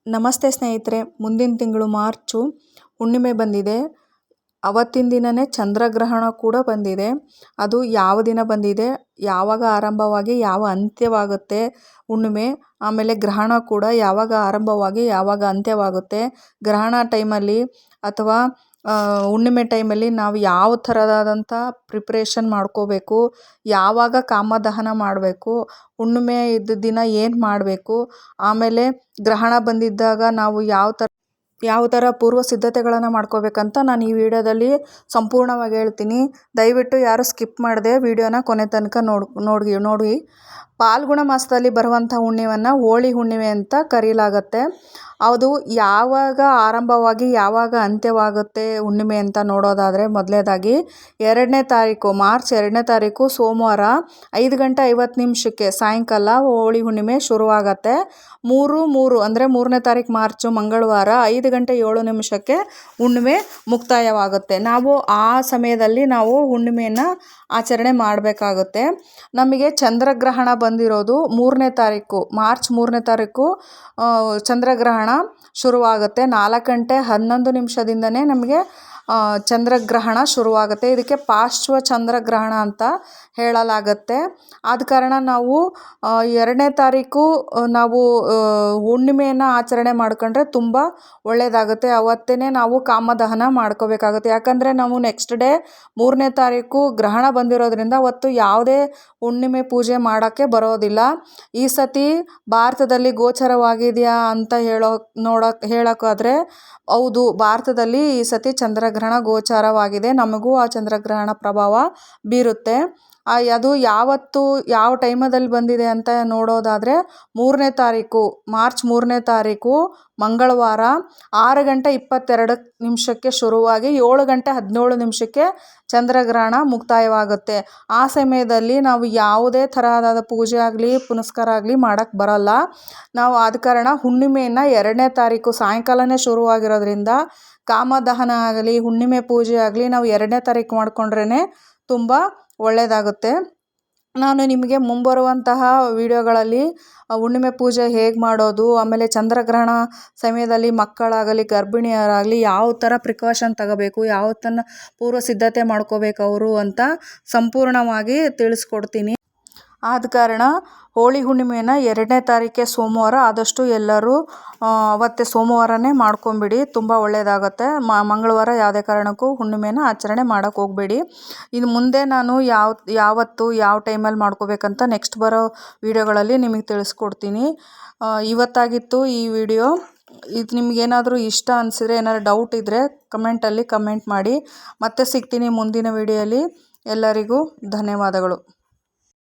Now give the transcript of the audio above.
ನಮಸ್ತೆ ಸ್ನೇಹಿತರೆ, ಮುಂದಿನ ತಿಂಗಳು ಮಾರ್ಚು ಹುಣ್ಣಿಮೆ ಬಂದಿದೆ. ಅವತ್ತಿನ ದಿನವೇ ಚಂದ್ರಗ್ರಹಣ ಕೂಡ ಬಂದಿದೆ. ಅದು ಯಾವ ದಿನ ಬಂದಿದೆ, ಯಾವಾಗ ಆರಂಭವಾಗಿ ಯಾವ ಅಂತ್ಯವಾಗುತ್ತೆ ಹುಣ್ಣಿಮೆ, ಆಮೇಲೆ ಗ್ರಹಣ ಕೂಡ ಯಾವಾಗ ಆರಂಭವಾಗಿ ಯಾವಾಗ ಅಂತ್ಯವಾಗುತ್ತೆ, ಗ್ರಹಣ ಟೈಮಲ್ಲಿ ಅಥವಾ ಹುಣ್ಣಿಮೆ ಟೈಮಲ್ಲಿ ನಾವು ಯಾವ ಥರದಾದಂಥ ಪ್ರಿಪ್ರೇಷನ್ ಮಾಡ್ಕೋಬೇಕು, ಯಾವಾಗ ಕಾಮದಹನ ಮಾಡಬೇಕು, ಹುಣ್ಣಿಮೆ ಇದ್ದ ದಿನ ಏನು ಮಾಡಬೇಕು, ಆಮೇಲೆ ಗ್ರಹಣ ಬಂದಿದ್ದಾಗ ನಾವು ಯಾವ ಥರ ಪೂರ್ವ ಸಿದ್ಧತೆಗಳನ್ನು ಮಾಡ್ಕೋಬೇಕಂತ ನಾನು ಈ ವಿಡಿಯೋದಲ್ಲಿ ಸಂಪೂರ್ಣವಾಗಿ ಹೇಳ್ತೀನಿ. ದಯವಿಟ್ಟು ಯಾರು ಸ್ಕಿಪ್ ಮಾಡದೆ ವಿಡಿಯೋನ ಕೊನೆ ತನಕ ನೋಡಿ. ಫಾಲ್ಗುಣ ಮಾಸದಲ್ಲಿ ಬರುವಂಥ ಹುಣ್ಣಿಮೆಯನ್ನು ಹೋಳಿ ಹುಣ್ಣಿಮೆ ಅಂತ ಕರೆಯಲಾಗುತ್ತೆ. ಅದು ಯಾವಾಗ ಆರಂಭವಾಗಿ ಯಾವಾಗ ಅಂತ್ಯವಾಗುತ್ತೆ ಹುಣ್ಣಿಮೆ ಅಂತ ನೋಡೋದಾದರೆ, ಮೊದಲನೇದಾಗಿ ಮಾರ್ಚ್ 2ನೇ ತಾರೀಕು ಸೋಮವಾರ 5:50 ಸಾಯಂಕಾಲ ಹೋಳಿ ಹುಣ್ಣಿಮೆ ಶುರುವಾಗತ್ತೆ. 3 ಅಂದರೆ 3ನೇ ತಾರೀಕು ಮಾರ್ಚು ಮಂಗಳವಾರ 5:07 ಹುಣ್ಣಿಮೆ ಮುಕ್ತಾಯವಾಗುತ್ತೆ. ನಾವು ಆ ಸಮಯದಲ್ಲಿ ನಾವು ಹುಣ್ಣಿಮೆಯನ್ನು ಆಚರಣೆ ಮಾಡಬೇಕಾಗುತ್ತೆ. ನಮಗೆ ಚಂದ್ರಗ್ರಹಣ ಬಂದಿರೋದು ಮಾರ್ಚ್ 3ನೇ ತಾರೀಕು ಚಂದ್ರಗ್ರಹಣ ಶುರುವಾಗುತ್ತೆ. 4:11 ನಮಗೆ ಚಂದ್ರಗ್ರಹಣ ಶುರುವಾಗುತ್ತೆ. ಇದಕ್ಕೆ ಪಾರ್ಶ್ವ ಚಂದ್ರಗ್ರಹಣ ಅಂತ ಹೇಳಲಾಗತ್ತೆ. ಆದ ಕಾರಣ ನಾವು 2ನೇ ತಾರೀಕು ನಾವು ಹುಣ್ಣಿಮೆಯನ್ನು ಆಚರಣೆ ಮಾಡ್ಕೊಂಡ್ರೆ ತುಂಬ ಒಳ್ಳೆಯದಾಗುತ್ತೆ. ಅವತ್ತೇ ನಾವು ಕಾಮದಹನ ಮಾಡ್ಕೋಬೇಕಾಗುತ್ತೆ. ಯಾಕಂದರೆ ನಾವು ನೆಕ್ಸ್ಟ್ ಡೇ 3ನೇ ತಾರೀಕು ಗ್ರಹಣ ಬಂದಿರೋದ್ರಿಂದ ಅವತ್ತು ಯಾವುದೇ ಹುಣ್ಣಿಮೆ ಪೂಜೆ ಮಾಡೋಕ್ಕೆ ಬರೋದಿಲ್ಲ. ಈ ಸತಿ ಭಾರತದಲ್ಲಿ ಗೋಚರವಾಗಿದೆಯಾ ಅಂತ ಹೇಳೋಕ್ಕಾದ್ರೆ ಹೌದು, ಭಾರತದಲ್ಲಿ ಈ ಸತಿ ಚಂದ್ರಗ್ರಹಣ ಗೋಚಾರವಾಗಿದೆ. ನಮಗೂ ಆ ಚಂದ್ರಗ್ರಹಣ ಪ್ರಭಾವ ಬೀರುತ್ತೆ. ಅದು ಯಾವ ಟೈಮದಲ್ಲಿ ಬಂದಿದೆ ಅಂತ ನೋಡೋದಾದರೆ, ಮಾರ್ಚ್ 3ನೇ ತಾರೀಕು ಮಂಗಳವಾರ 6:22 ಶುರುವಾಗಿ 7:17 ಚಂದ್ರಗ್ರಹಣ ಮುಕ್ತಾಯವಾಗುತ್ತೆ. ಆ ಸಮಯದಲ್ಲಿ ನಾವು ಯಾವುದೇ ಥರದಾದ ಪೂಜೆ ಆಗಲಿ ಪುನಸ್ಕಾರ ಆಗಲಿ ಮಾಡೋಕ್ಕೆ ಬರಲ್ಲ. ನಾವು ಆದ ಕಾರಣ ಹುಣ್ಣಿಮೆಯನ್ನು 2ನೇ ತಾರೀಕು ಸಾಯಂಕಾಲನೇ ಶುರುವಾಗಿರೋದ್ರಿಂದ ಕಾಮದಹನ ಆಗಲಿ ಹುಣ್ಣಿಮೆ ಪೂಜೆ ಆಗಲಿ ನಾವು 2ನೇ ತಾರೀಕು ಮಾಡಿಕೊಂಡ್ರೇ ತುಂಬ ಒಳ್ಳೆಯದಾಗುತ್ತೆ. ನಾನು ನಿಮಗೆ ಮುಂಬರುವಂತಹ ವಿಡಿಯೋಗಳಲ್ಲಿ ಹುಣ್ಣಿಮೆ ಪೂಜೆ ಹೇಗೆ ಮಾಡೋದು, ಆಮೇಲೆ ಚಂದ್ರಗ್ರಹಣ ಸಮಯದಲ್ಲಿ ಮಕ್ಕಳಾಗಲಿ ಗರ್ಭಿಣಿಯರಾಗಲಿ ಯಾವ ಥರ ಪ್ರಿಕಾಷನ್ ತಗೋಬೇಕು, ಯಾವ ಥರ ಪೂರ್ವ ಸಿದ್ಧತೆ ಮಾಡ್ಕೋಬೇಕು ಅವರು ಅಂತ ಸಂಪೂರ್ಣವಾಗಿ ತಿಳಿಸ್ಕೊಡ್ತೀನಿ. ಆದ ಕಾರಣ ಹೋಳಿ ಹುಣ್ಣಿಮೆಯನ್ನು 2ನೇ ತಾರೀಕೆ ಸೋಮವಾರ ಆದಷ್ಟು ಎಲ್ಲರೂ ಅವತ್ತೇ ಸೋಮವಾರನೇ ಮಾಡ್ಕೊಂಬಿಡಿ, ತುಂಬ ಒಳ್ಳೆಯದಾಗುತ್ತೆ. ಮಂಗಳವಾರ ಯಾವುದೇ ಕಾರಣಕ್ಕೂ ಹುಣ್ಣಿಮೆನ ಆಚರಣೆ ಮಾಡೋಕ್ಕೆ ಹೋಗಬೇಡಿ. ಇನ್ನು ಮುಂದೆ ನಾನು ಯಾವತ್ತು ಯಾವ ಟೈಮಲ್ಲಿ ಮಾಡ್ಕೋಬೇಕಂತ ನೆಕ್ಸ್ಟ್ ಬರೋ ವಿಡಿಯೋಗಳಲ್ಲಿ ನಿಮಗೆ ತಿಳಿಸ್ಕೊಡ್ತೀನಿ. ಇವತ್ತಾಗಿತ್ತು ಈ ವಿಡಿಯೋ. ಇದು ನಿಮಗೇನಾದರೂ ಇಷ್ಟ ಅನಿಸಿದರೆ, ಏನಾದರೂ ಡೌಟ್ ಇದ್ದರೆ ಕಮೆಂಟ್ ಮಾಡಿ. ಮತ್ತೆ ಸಿಗ್ತೀನಿ ಮುಂದಿನ ವಿಡಿಯೋಲಿ. ಎಲ್ಲರಿಗೂ ಧನ್ಯವಾದಗಳು.